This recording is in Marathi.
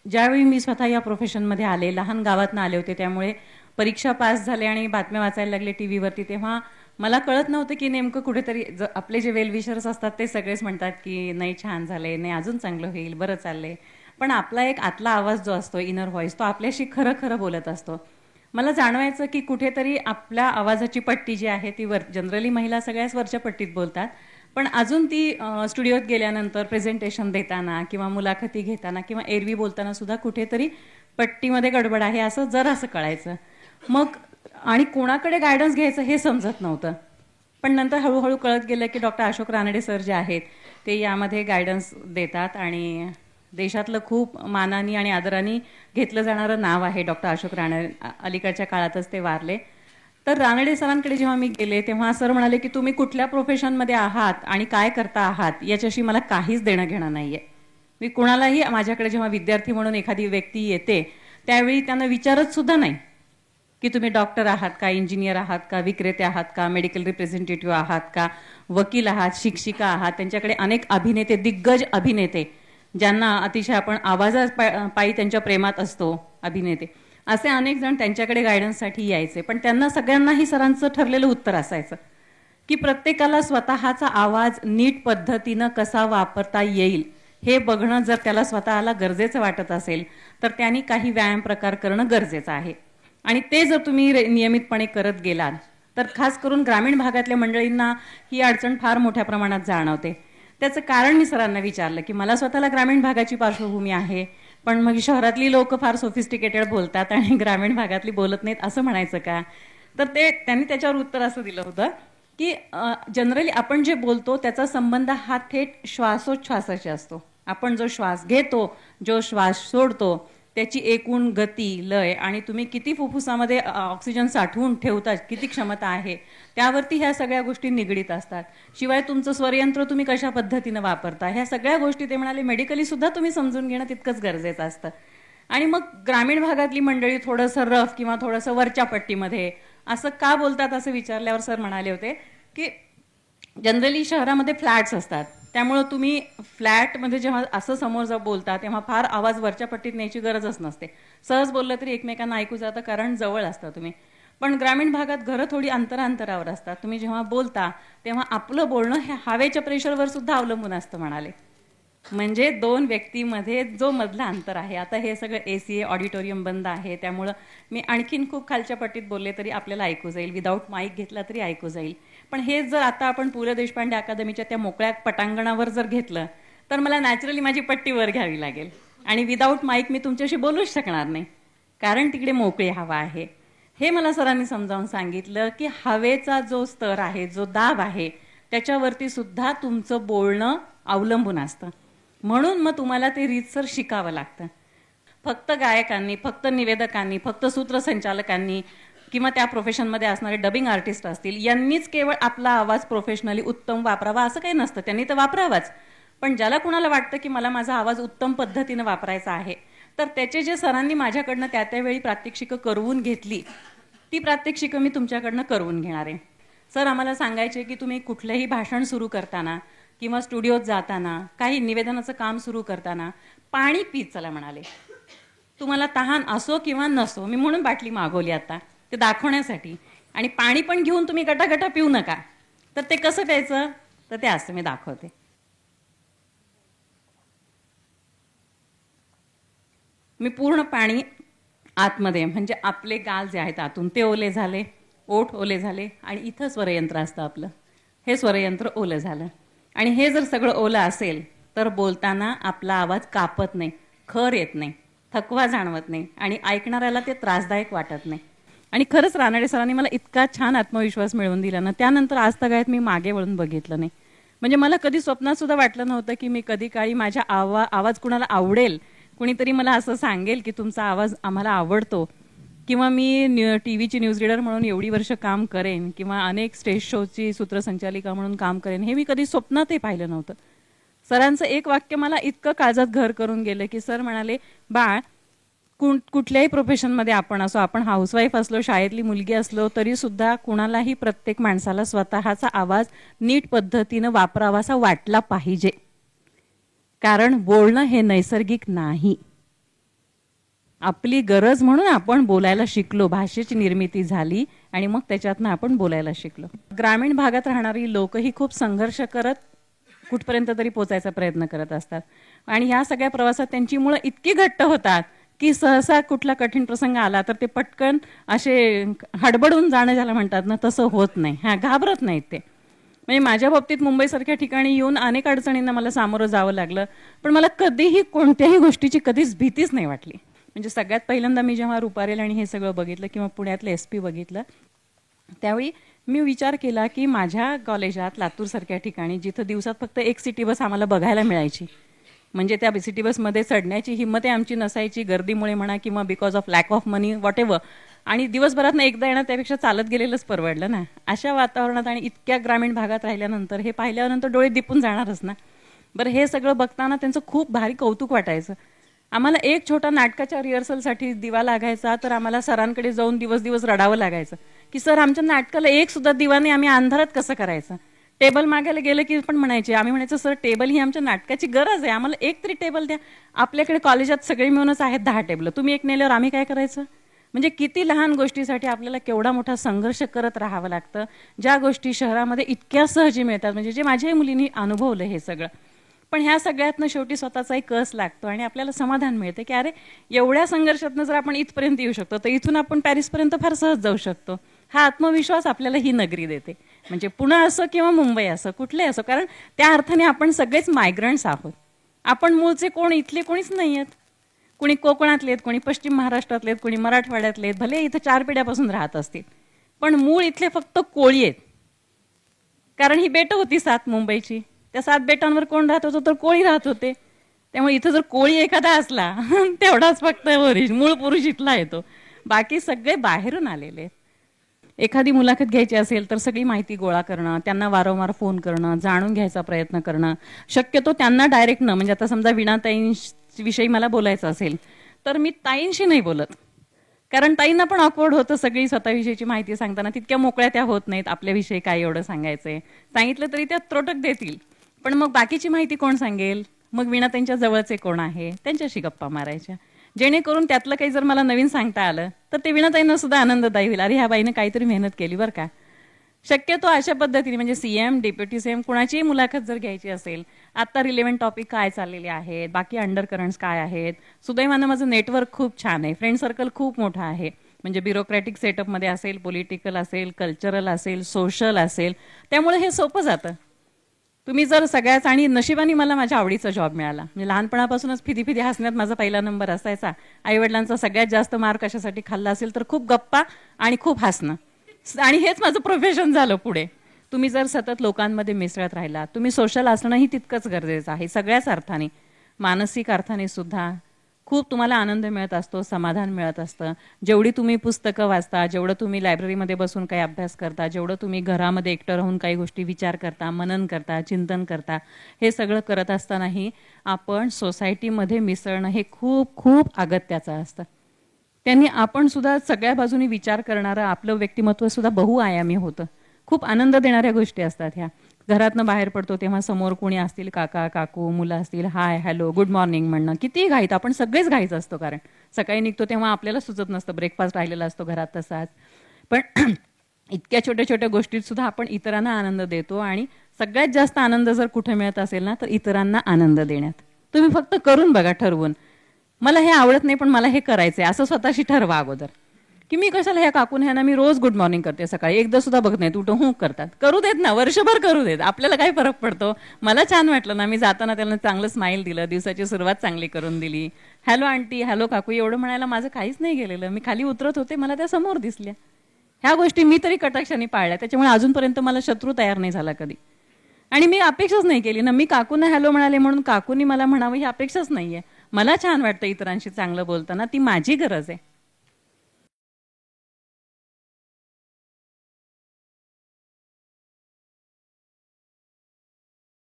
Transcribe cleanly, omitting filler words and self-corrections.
ज्यावेळी मी स्वतः या प्रोफेशनमध्ये आले, लहान गावातनं आले होते, त्यामुळे परीक्षा पास झाले आणि बातम्या वाचायला लागले टी व्हीवरती, तेव्हा मला कळत नव्हतं की नेमकं कुठेतरी आपले जे वेलविशर्स असतात ते सगळेच म्हणतात की नाही छान झाले, नाही अजून चांगलं होईल, बरं चाललंय. पण आपला एक आतला आवाज जो असतो, इनर व्हॉइस, तो आपल्याशी खरं खरं बोलत असतो. मला जाणवायचं की कुठेतरी आपल्या आवाजाची पट्टी जी आहे ती जनरली महिला सगळ्याच वरच्या पट्टीत बोलतात, पण अजून ती स्टुडिओत गेल्यानंतर प्रेझेंटेशन देताना किंवा मुलाखती घेताना किंवा एरवी बोलताना सुद्धा कुठेतरी पट्टीमध्ये गडबड आहे असं जरासं कळायचं. मग आणि कोणाकडे गायडन्स घ्यायचं हे समजत नव्हतं. पण नंतर हळूहळू कळत गेलं की डॉक्टर अशोक रानडे सर जे आहेत ते यामध्ये गायडन्स देतात आणि देशातलं खूप मानानी आणि आदराने घेतलं जाणारं नाव आहे डॉक्टर अशोक रानडे. अलीकडच्या काळातच ते वारले. तर रानडे सरांकडे जेव्हा मी गेले तेव्हा सर म्हणाले की तुम्ही कुठल्या प्रोफेशनमध्ये आहात आणि काय करता आहात याच्याशी मला काहीच देणं घेणं नाही आहे. मी कुणालाही माझ्याकडे जेव्हा विद्यार्थी म्हणून एखादी व्यक्ती येते त्यावेळी त्यांना विचारत सुद्धा नाही की तुम्ही डॉक्टर आहात का, इंजिनियर आहात का, विक्रेते आहात का, मेडिकल रिप्रेझेंटेटिव्ह आहात का, वकील आहात, शिक्षिका आहात. त्यांच्याकडे अनेक अभिनेते, दिग्गज अभिनेते, ज्यांना अतिशय आपण आवाजापायी त्यांच्या प्रेमात असतो अभिनेते, असे अनेक जण त्यांच्याकडे गायडन्ससाठी यायचे. पण त्यांना सगळ्यांनाही सरांचं ठरलेलं उत्तर असायचं की प्रत्येकाला स्वतःचा आवाज नीट पद्धतीनं कसा वापरता येईल हे बघणं जर त्याला स्वतःला गरजेचं वाटत असेल तर त्यांनी काही व्यायाम प्रकार करणं गरजेचं आहे. आणि ते जर तुम्ही नियमितपणे करत गेलात तर खास करून ग्रामीण भागातल्या मंडळींना ही अडचण फार मोठ्या प्रमाणात जाणवते. त्याचं कारण मी सरांना विचारलं की मला स्वतःला ग्रामीण भागाची पार्श्वभूमी आहे, पण मग शहरातली लोक फार सोफिस्टिकेटेड बोलतात आणि ग्रामीण भागातली बोलत नाहीत असं म्हणायचं का. तर त्यांनी त्याच्यावर उत्तर असं दिलं होतं की जनरली आपण जे बोलतो त्याचा संबंध हा थेट श्वासोच्छ्वासाशी असतो. आपण जो श्वास घेतो, जो श्वास सोडतो, त्याची एकूण गती, लय आणि तुम्ही किती फुफ्फुसामध्ये ऑक्सिजन साठवून ठेवता, किती क्षमता आहे, त्यावरती ह्या सगळ्या गोष्टी निगडीत असतात. शिवाय तुमचं स्वरयंत्र तुम्ही कशा पद्धतीनं वापरता, ह्या सगळ्या गोष्टी ते म्हणाले मेडिकली सुद्धा तुम्ही समजून घेणं तितकंच गरजेचं असतं. आणि मग ग्रामीण भागातली मंडळी थोडंसं रफ किंवा थोडंसं वरच्या पट्टीमध्ये असं का बोलतात असं विचारल्यावर सर म्हणाले होते की जनरली शहरामध्ये फ्लॅट्स असतात, त्यामुळं तुम्ही फ्लॅटमध्ये जेव्हा असं समोर जर बोलता तेव्हा फार आवाज वरच्या पट्टीत न्यायची गरजच नसते. सहज बोललं तरी एकमेकांना ऐकू जातं कारण जवळ असता तुम्ही. पण ग्रामीण भागात घरं थोडी अंतरांतरावर असतात. तुम्ही जेव्हा बोलता तेव्हा आपलं बोलणं हे हवेच्या प्रेशरवर सुद्धा अवलंबून असतं म्हणाले. म्हणजे दोन व्यक्तीमध्ये जो मधला अंतर आहे. आता हे सगळं AC ऑडिटोरियम बंद आहे, त्यामुळं मी आणखीन खूप खालच्या पट्टीत बोलले तरी आपल्याला ऐकू जाईल, विदाऊट माईक घेतला तरी ऐकू जाईल. पण हे जर आता आपण पु ल देशपांडे अकादमीच्या त्या मोकळ्या पटांगणावर जर घेतलं तर मला नॅचरली माझी पट्टी वर घ्यावी लागेल आणि विदाऊट माईक मी तुमच्याशी बोलूच शकणार नाही, कारण तिकडे मोकळी हवा आहे. हे मला सरांनी समजावून सांगितलं की हवेचा जो स्तर आहे, जो दाब आहे, त्याच्यावरती सुद्धा तुमचं बोलणं अवलंबून असतं. म्हणून मग तुम्हाला ते रीतसर शिकावं लागतं. फक्त गायकांनी, फक्त निवेदकांनी, फक्त सूत्रसंचालकांनी किंवा त्या प्रोफेशनमध्ये असणारे डबिंग आर्टिस्ट असतील यांनीच केवळ आपला आवाज प्रोफेशनली उत्तम वापरावा असं काही नसतं. त्यांनी तर वापरावाच, पण ज्याला कुणाला वाटतं की मला माझा आवाज उत्तम पद्धतीनं वापरायचा आहे तर त्याचे जे सरांनी माझ्याकडनं त्या त्यावेळी प्रात्यक्षिकं करवून घेतली ती प्रात्यक्षिकं मी तुमच्याकडनं करवून घेणार आहे. सर आम्हाला सांगायचे की तुम्ही कुठलंही भाषण सुरू करताना किंवा स्टुडिओत जाताना, काही निवेदनाचं काम सुरू करताना पाणी पीत चला म्हणाले. तुम्हाला तहान असो किंवा नसो, मी म्हणून बाटली मागवली आता ते दाखवण्यासाठी. आणि पाणी पण घेऊन तुम्ही गटागटा पिऊ नका. तर ते कसं प्यायचं तर ते असं मी दाखवते. मी पूर्ण पाणी आतमध्ये, म्हणजे आपले गाल जे आहेत आतून ते ओले झाले, ओठ ओले झाले आणि इथं स्वरयंत्र असतं आपलं, हे स्वरयंत्र ओलं झालं. आणि हे जर सगळं ओलं असेल तर बोलताना आपला आवाज कापत नाही, खर येत नाही, थकवा जाणवत नाही आणि ऐकणाऱ्याला ते त्रासदायक वाटत नाही. आणि खरंच रानडे सरांनी मला इतका छान आत्मविश्वास मिळवून दिला ना, त्यानंतर आजतागायत मी मागे वळून बघितलं नाही. म्हणजे मला कधी स्वप्नात सुद्धा वाटलं नव्हतं की मी कधी काळी माझ्या आवाज कुणाला आवडेल, कुणीतरी मला असं सांगेल की तुमचा आवाज आम्हाला आवडतो, किंवा मी टीव्हीची न्यूज रीडर म्हणून एवढी वर्ष काम करेन किंवा अनेक स्टेज शोची सूत्रसंचालिका म्हणून काम करेन, हे मी कधी स्वप्नातही पाहिलं नव्हतं. सरांचं एक वाक्य मला इतकं काळजात घर करून गेलं की सर म्हणाले, बाळ कुठल्याही प्रोफेशनमध्ये आपण असो, आपण हाऊसवाईफ असलो, शाळेतली मुलगी असलो तरी सुद्धा कुणालाही, प्रत्येक माणसाला स्वतःचा आवाज नीट पद्धतीनं वापरावासा वाटला पाहिजे, कारण बोलणं हे नैसर्गिक नाही. आपली गरज म्हणून आपण बोलायला शिकलो, भाषेची निर्मिती झाली आणि मग त्याच्यातनं आपण बोलायला शिकलो. ग्रामीण भागात राहणारी लोकही खूप संघर्ष करत कुठपर्यंत तरी पोचायचा प्रयत्न करत असतात आणि ह्या सगळ्या प्रवासात त्यांची मुळं इतकी घट्ट होतात की सहसा कुठला कठीण प्रसंग आला तर ते पटकन असे हडबडून जाणं ज्याला म्हणतात ना, तसं होत नाही. घाबरत नाहीत ते. म्हणजे माझ्या बाबतीत मुंबईसारख्या ठिकाणी येऊन अनेक अडचणींना मला सामोरं जावं लागलं, पण मला कधीही कोणत्याही गोष्टीची कधीच भीतीच नाही वाटली. म्हणजे सगळ्यात पहिल्यांदा मी जेव्हा रुपारेल आणि हे सगळं बघितलं किंवा पुण्यातलं SP बघितलं, त्यावेळी मी विचार केला की माझ्या कॉलेजात लातूरसारख्या ठिकाणी जिथं दिवसात फक्त एक सिटी बस आम्हाला बघायला मिळायची, म्हणजे त्या सिटी बसमध्ये चढण्याची हिंमत आमची नसायची, गर्दीमुळे म्हणा किंवा because of lack of money whatever, आणि दिवसभरात एकदा येणं त्यापेक्षा चालत गेलेलंच परवडलं ना. अशा वातावरणात आणि इतक्या ग्रामीण भागात राहिल्यानंतर हे पाहिल्यानंतर डोळे दिपून जाणारच ना. बरं, हे सगळं बघताना त्यांचं खूप भारी कौतुक वाटायचं. आम्हाला एक छोटा नाटकाच्या रिहर्सलसाठी दिवा लागायचा तर आम्हाला सरांकडे जाऊन दिवस दिवस रडावं लागायचं की सर आमच्या नाटकाला एक सुद्धा दिवा नाही, आम्ही अंधारात कसं करायचं. टेबल मागायला गेलं की पण म्हणायचे, आम्ही म्हणायचं सर टेबल ही आमच्या नाटकाची गरज आहे, आम्हाला एक तरी टेबल द्या. आपल्याकडे कॉलेजात सगळे मिळूनच आहेत 10 टेबल, तुम्ही एक नेल्यावर आम्ही काय करायचं. म्हणजे किती लहान गोष्टीसाठी आपल्याला केवढा मोठा संघर्ष करत राहावं लागतं, ज्या गोष्टी शहरामध्ये इतक्या सहजी मिळतात. म्हणजे जे माझ्याही मुलींनी अनुभवलं हे सगळं. पण ह्या सगळ्यातनं शेवटी स्वतःचाही कस लागतो आणि आपल्याला समाधान मिळते की अरे एवढ्या संघर्षातनं जर आपण इथपर्यंत येऊ शकतो तर इथून आपण पॅरिसपर्यंत फार सहज जाऊ शकतो. हा आत्मविश्वास आपल्याला ही नगरी देते. म्हणजे पुणे असो किंवा मुंबई असो, कुठले असो, कारण त्या अर्थाने आपण सगळेच मायग्रंट्स आहोत. आपण मूळचे कोण इथले कोणीच नाही आहेत. कोणी कोकणातले आहेत, कोणी पश्चिम महाराष्ट्रातले आहेत, कोणी मराठवाड्यातले आहेत, भले इथं 4 पिढ्यापासून राहत असतील, पण मूळ इथले फक्त कोळी आहेत. कारण ही बेटं होती 7 मुंबईची, त्या 7 बेटांवर कोण राहत होतं तर कोळी राहत होते. त्यामुळे इथं जर कोळी एखादा असला तेवढाच फक्त मूळ पुरुष इथला येतो, बाकी सगळे बाहेरून आलेले. एखादी मुलाखत घ्यायची असेल तर सगळी माहिती गोळा करणं, त्यांना वारंवार फोन करणं, जाणून घ्यायचा प्रयत्न करणं, शक्यतो त्यांना डायरेक्ट न, म्हणजे आता समजा वीणाताईंविषयी मला बोलायचं असेल तर मी ताईंशी नाही बोलत, कारण ताईंना पण ऑकवर्ड होतं सगळी स्वतःविषयीची माहिती सांगताना. तितक्या मोकळ्या त्या होत नाहीत, आपल्याविषयी काय एवढं सांगायचंय, सांगितलं तरी त्या त्रोटक देतील. पण मग बाकीची माहिती कोण सांगेल. मग वीणाताईंच्या जवळचे कोण आहे त्यांच्याशी गप्पा मारायच्या, जेणेकरून त्यातलं काही जर मला नवीन सांगता आलं तर ते वीणाताईंना सुद्धा आनंददायी होईल. अरे ह्या बाईनं काहीतरी मेहनत केली बरं का. शक्यतो अशा पद्धतीने म्हणजे CM, डेप्युटी CM कुणाचीही मुलाखत जर घ्यायची असेल, आता रिलेव्हंट टॉपिक काय चाललेले आहेत, बाकी अंडर करंट्स काय आहेत. सुदैवानं माझं नेटवर्क खूप छान आहे, फ्रेंड सर्कल खूप मोठा आहे. म्हणजे ब्युरोक्रॅटिक सेटअपमध्ये असेल, पॉलिटिकल असेल, कल्चरल असेल, सोशल असेल, त्यामुळे हे सोपं जातं. तुम्ही जर सगळ्याच, आणि नशिबाने मला माझ्या आवडीचा जॉब मिळाला. म्हणजे लहानपणापासूनच फिदी हसण्यात माझा पहिला नंबर असायचा. आईवडिलांचा सगळ्यात जास्त मार्क कशासाठी खाल्ला असेल तर खूप गप्पा आणि खूप हसणं, आणि हेच माझं प्रोफेशन झालं पुढे. तुम्ही जर सतत लोकांमध्ये मिसळत राहिला, तुम्ही सोशल असणंही तितकंच गरजेचं आहे. सगळ्याच अर्थाने, मानसिक अर्थाने सुद्धा खूप तुम्हाला आनंद मिळत असतो, समाधान मिळत असतं. जेवढी तुम्ही पुस्तकं वाचता, जेवढं तुम्ही लायब्ररीमध्ये बसून काही अभ्यास करता, जेवढं तुम्ही घरामध्ये एकटं राहून काही गोष्टी विचार करता, मनन करता, चिंतन करता, हे सगळं करत असतानाही आपण सोसायटीमध्ये मिसळणं हे खूप खूप अगत्याचं असतं. त्यांनी आपण सुद्धा सगळ्या बाजूनी विचार करणारं आपलं व्यक्तिमत्व सुद्धा बहुआयामी होतं. खूप आनंद देणाऱ्या गोष्टी असतात ह्या. घरातनं बाहेर पडतो तेव्हा समोर कोणी असतील, काका काकू, मुलं असतील, हाय हॅलो गुड मॉर्निंग म्हणणं, किती घाईत, आपण सगळेच घाईत असतो. कारण सकाळी निघतो तेव्हा आपल्याला सुचत नसतं, ब्रेकफास्ट राहिलेला असतो घरात तसाच. पण इतक्या छोट्या छोट्या गोष्टीत सुद्धा आपण इतरांना आनंद देतो. आणि सगळ्यात जास्त आनंद जर कुठे मिळत असेल ना तर इतरांना आनंद देण्यात. तुम्ही फक्त करून बघा, ठरवून, मला हे आवडत नाही पण मला हे करायचंय असं स्वतःशी ठरवा अगोदर, की मी कशाला ह्या काकून ह्या ना मी रोज गुड मॉर्निंग करते सकाळी, एकदा सुद्धा बघत नाही, उठून हूं करतात. करू देत ना, वर्षभर करू देत, आपल्याला काय फरक पडतो. मला छान वाटलं ना, मी जाताना त्याला चांगलं स्माईल दिलं, दिवसाची सुरुवात चांगली करून दिली, हॅलो आंटी, हॅलो काकू एवढं म्हणायला माझं काहीच नाही गेलेलं. मी खाली उतरत होते, मला त्या समोर दिसल्या. ह्या गोष्टी मी तरी कटाक्षाने पाळल्या, त्याच्यामुळे अजूनपर्यंत मला शत्रू तयार नाही झाला कधी. आणि मी अपेक्षाच नाही केली ना, मी काकूंना हॅलो म्हणाले म्हणून काकूंनी मला म्हणावं ही अपेक्षाच नाहीये. मला छान वाटतं इतरांशी चांगलं बोलताना, ती माझी गरज आहे.